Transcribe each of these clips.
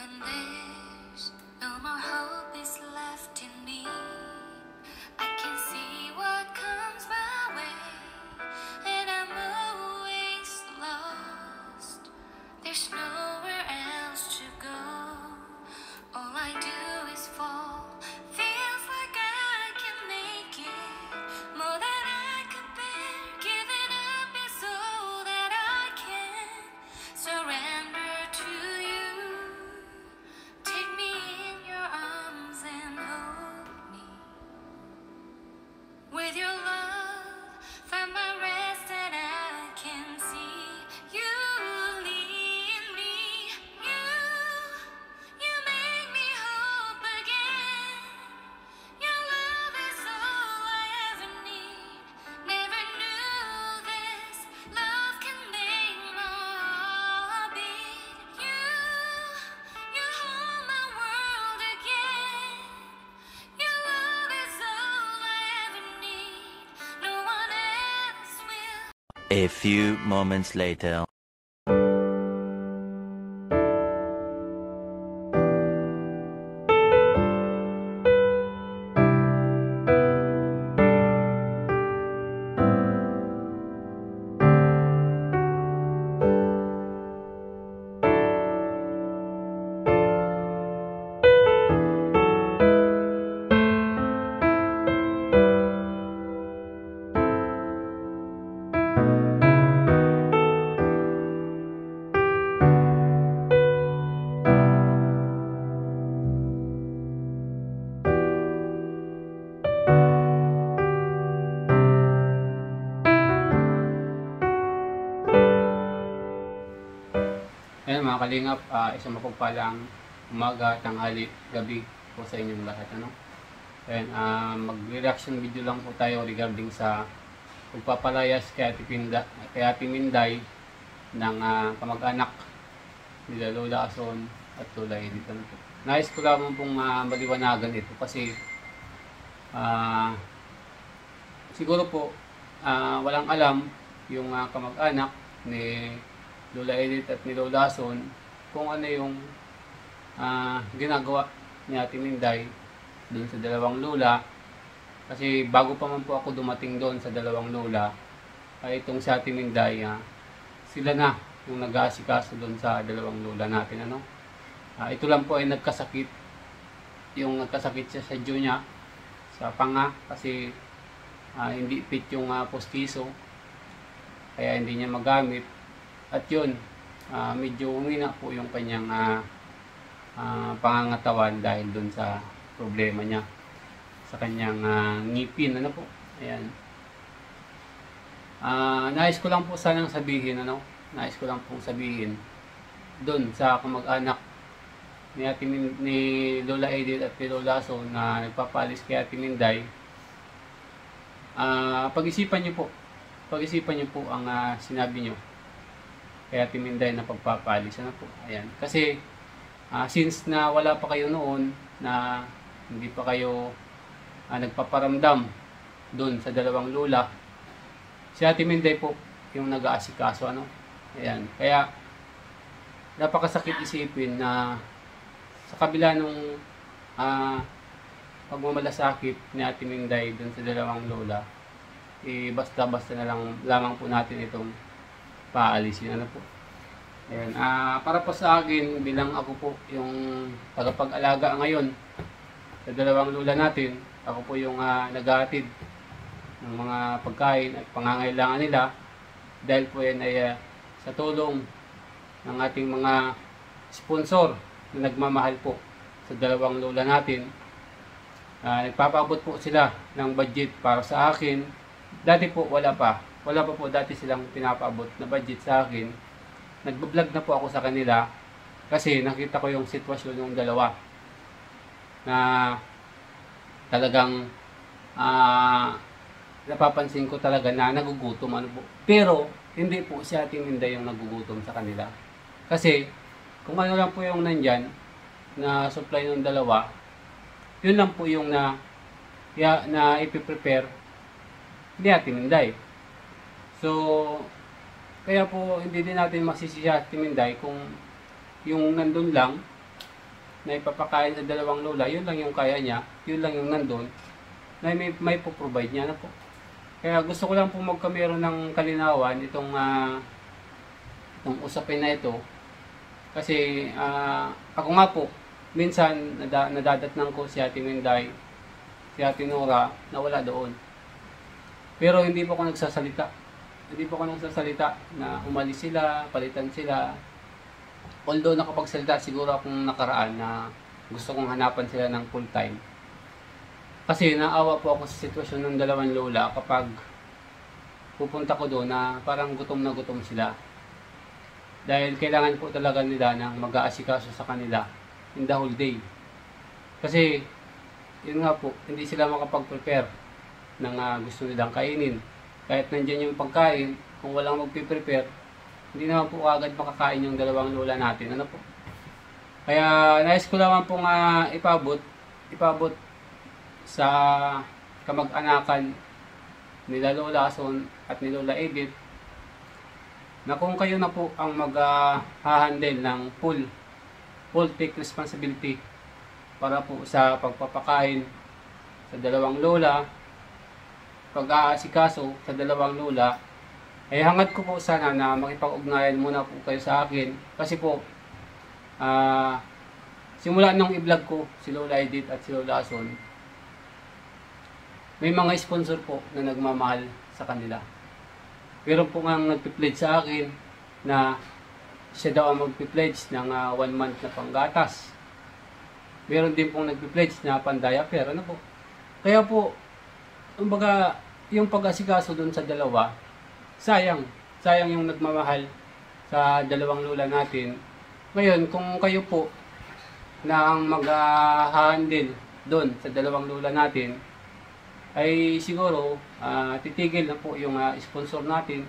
When there's no more hope is left in me, I can see what comes my way, and I'm always lost. There's nowhere else to go. All I do is fall. Feels like I can make it more than I can bear. Giving up is all that I can surrender to you. Take me in your arms and hold me. With your love, find my rest and I can see you lead me. You make me hope again. Your love is all I ever need. Never knew this love can make my heart beat. You hold my world again. Your love is all I ever need. No one else will. A few moments later. Ayan mga kalingap, isang mapagpalang umaga, tanghali, gabi po sa inyong lahat. Ayan, mag-reaction video lang po tayo regarding sa pagpapalayas kay Ate Minday ng kamag-anak nila Lola Ason at Lola Edith. Nais ko lamang pong maliwanagan ito kasi siguro po walang alam yung kamag-anak ni Lola Edith at ni Lola Ason kung ano yung ginagawa ni Ate Minday doon sa dalawang lola. Kasi bago pa man po ako dumating doon sa dalawang lola, ay itong si Ate Minday, sila na yung nag-aasikaso doon sa dalawang lola natin. Ito lang po ay nagkasakit, yung nagkasakit siya sa tiyo niya, sa panga, kasi hindi fit yung postiso, kaya hindi niya magamit. At yun, medyo umina po yung kanyang pangangatawan dahil dun sa problema niya sa kanyang ngipin. Po? Ayan. Nais ko lang po sanang sabihin, nais ko lang pong sabihin dun sa kamag-anak ni Lola Edith at ni Lola Ason na nagpapalis kay Ate Minday. Pag-isipan niyo po ang sinabi niyo kaya Ate Minday na pagpapalis. Po? Ayan. Kasi since na wala pa kayo noon, na hindi pa kayo nagpaparamdam doon sa dalawang lola, si Ate Minday po yung nag-aasikaso. Ayan. Kaya napakasakit isipin na sa kabila nung pagmamalasakit ni Ate Minday doon sa dalawang lola, basta-basta na lamang po natin itong paalisin. Po. Ayan. Para po sa akin, bilang ako po yung tagapag-alaga ngayon sa dalawang lola natin, ako po yung naghahatid ng mga pagkain at pangangailangan nila, dahil po yan ay sa tulong ng ating mga sponsor na nagmamahal po sa dalawang lola natin. Nagpapaabot po sila ng budget para sa akin. Dati po wala pa po dati silang pinapaabot na budget sa akin. Nagbablog na po ako sa kanila kasi nakita ko yung sitwasyon ng dalawa na talagang napapansin ko talaga na nagugutom. Po. Pero hindi po si Ate Minday yung nagugutom sa kanila. Kasi kung ano lang po yung nandyan na supply ng dalawa, yun lang po yung na ipiprepare ni Ate Minday. So, kaya po hindi din natin masisi si Ate Minday kung yung nandun lang na ipapakain sa dalawang lola, yun lang yung kaya niya, yun lang yung nandun, na may po-provide niya na po. Kaya gusto ko lang po magkameron ng kalinawan itong usapin na ito. Kasi ako nga po, minsan nadadatnan ko si Ate Minday, si Ate Nora, na wala doon. Pero hindi po ako nagsasalita. Hindi po ako nagsasalita na umalis sila, palitan sila. Although nakapagsalita siguro akong nakaraan na gusto kong hanapan sila ng full time. Kasi naawa po ako sa sitwasyon ng dalawang lola kapag pupunta ko doon na parang gutom na gutom sila. Dahil kailangan po talaga nila ng mag-aasikaso sa kanila in the whole day. Kasi, yun nga po, hindi sila makapag-prepare ng gusto nilang kainin. Kahit nandyan yung pagkain, kung walang magpiprepare, hindi naman po agad makakain yung dalawang lola natin. Ano po? Kaya, nais ko naman pong ipabot sa kamag-anakan nila Lola Son at ni Lola Edith na kung kayo na po ang mag-handle ng full take responsibility para po sa pagpapakain sa dalawang lola, pag-aasikaso sa dalawang lola, ay hangad ko po sana na makipag-ugnayan muna po kayo sa akin kasi po simula nung i-vlog ko si Lola Edith at si Lola Son, may mga sponsor po na nagmamahal sa kanila. Pero po nga nagpi-pledge sa akin na siya daw ang magpi-pledge ng 1 month na panggatas. Meron din pong nagpi-pledge na pan-diaper. Ano po? Kaya po, kumbaga, yung pag-asikaso dun sa dalawa, sayang. Sayang yung nagmamahal sa dalawang lola natin. Ngayon, kung kayo po na ang mag-handle dun sa dalawang lola natin, ay siguro titigil na po yung sponsor natin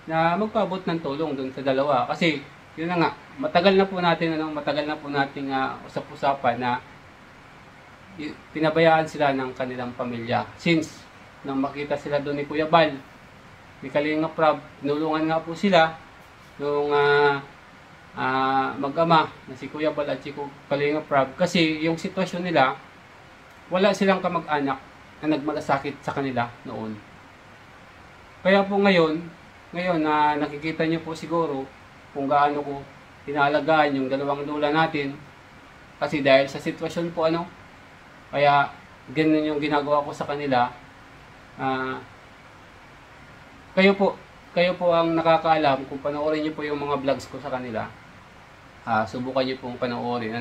na magpaabot ng tulong dun sa dalawa. Kasi yun na nga, matagal na po natin usap-usapan na pinabayaan sila ng kanilang pamilya. Since nang makita sila doon ni Kuya Bal, ni Kalinga Prab, nulungan nga po sila nung mag-ama na si Kuya Bal at si Kalinga Prab kasi yung sitwasyon nila, wala silang kamag-anak na nagmalasakit sa kanila noon. Kaya po ngayon na nakikita nyo po siguro kung gaano ko inaalagaan yung dalawang lola natin kasi dahil sa sitwasyon po kaya ganun yung ginagawa ko sa kanila. Kayo po ang nakakaalam kung panoorin nyo po yung mga vlogs ko sa kanila. Subukan nyo pong panoorin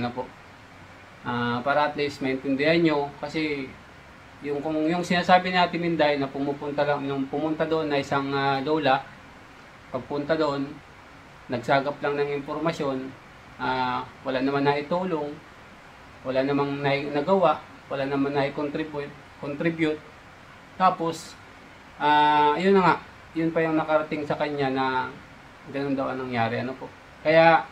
para at least maintindihan nyo kasi yung sinasabi ni Ate Minday na pumunta doon na isang lola, pagpunta doon, nagsagap lang ng impormasyon, wala naman na itulong, wala namang nagawa, wala naman na contribute. Tapos, yun na nga, yun pa yung nakarating sa kanya na ganun daw ang nangyari. Kaya,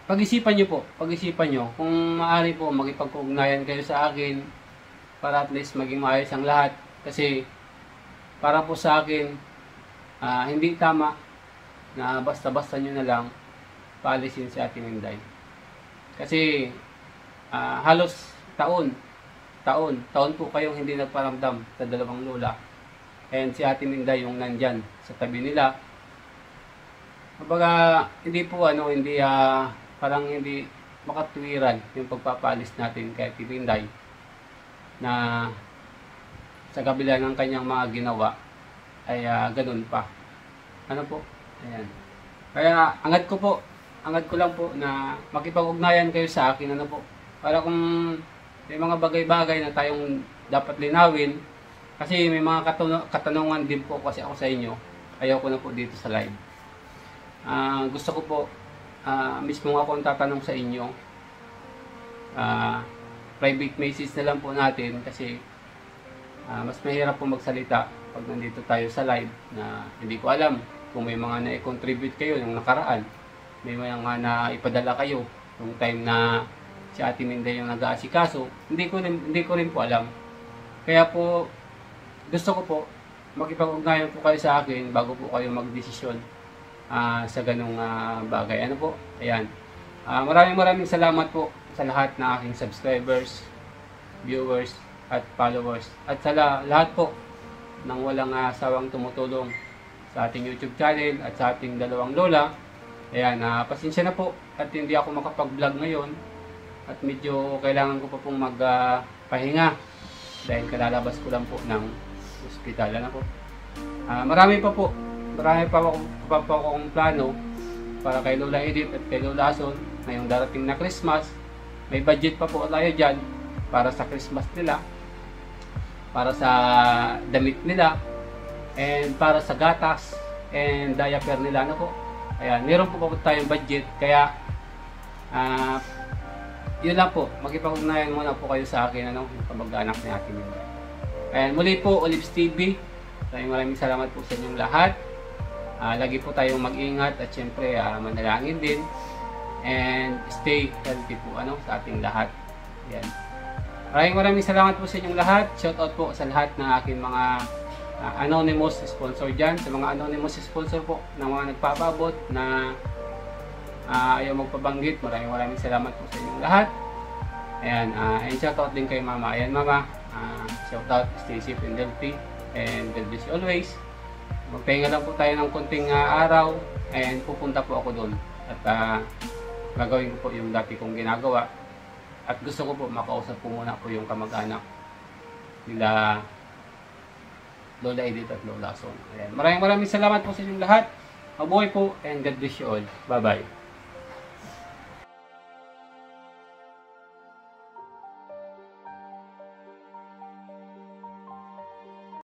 pag-isipan nyo kung maaari po magipag-ugnayan kayo sa akin para at least maging maayos ang lahat kasi para po sa akin hindi tama na basta-basta nyo na lang paalisin si Ate Minday kasi halos taon po kayong hindi nagparamdam sa dalawang lola and si Ate Minday yung nandyan sa tabi nila. Kumbaga hindi po parang hindi makatwiran yung pagpapaalis natin kay Ate Minday na sa kabila ng kanyang mga ginawa ay ganun pa. Ayan. Kaya angad ko lang po na makipag-ugnayan kayo sa akin para kung may mga bagay-bagay na tayong dapat linawin kasi may mga katanungan din po kasi ako sa inyo. Ayaw ko na po dito sa live. Gusto ko po mismo ako ang tatanong sa inyo. Private message na lang po natin kasi mas mahirap po magsalita pag nandito tayo sa live na hindi ko alam kung may mga na-contribute kayo ng nakaraan. May mga na-ipadala kayo yung time na si Ate Minday yung nag-aasikaso. Hindi ko rin po alam. Kaya po gusto ko po makipag-ugnayan po kayo sa akin bago po kayo magdesisyon sa ganung bagay. Ayan. Maraming salamat po sa lahat ng aking subscribers, viewers, at followers. At sa lahat po ng walang sawang tumutulong sa ating YouTube channel at sa ating dalawang lola. Ayan, pasensya na po at hindi ako makapag-vlog ngayon. At medyo kailangan ko pa pong magpahinga dahil kalalabas ko lang po ng ospital. Ano po? Marami pa akong plano para kay Lola Edith at kay Lola Ason ngayong darating na Christmas. May budget pa po tayo dyan para sa Christmas nila, para sa damit nila, and para sa gatas and diaper nila. Ano po? Ayan, meron po tayong budget, kaya yun lang po, makipag-ugnayan muna po kayo sa akin, yung kamag-anak ni akin yun. Ayan, muli po, Olives TV, maraming salamat po sa inyong lahat. Lagi po tayong mag-ingat at syempre manalangin din and stay healthy po sa ating lahat. Ayan. Maraming salamat po sa inyong lahat. Shout out po sa lahat ng aking mga anonymous sponsor dyan, sa mga anonymous sponsor po ng mga nagpapabot na ayaw magpabanggit. Maraming salamat po sa inyong lahat. Ayan, and shout out din kay Mama. Ayan, Mama, shout out, stay safe and healthy, and God bless you always. Magpahinga lang po tayo ng konting araw, and pupunta po ako doon at gagawin ko po yung dati kong ginagawa, at gusto ko po makausap po muna po yung kamag-anak nila Lola Edith at Lola Ason. Ayan. Maraming salamat po sa inyong lahat. Mabuhay po, and God bless you all. Bye bye.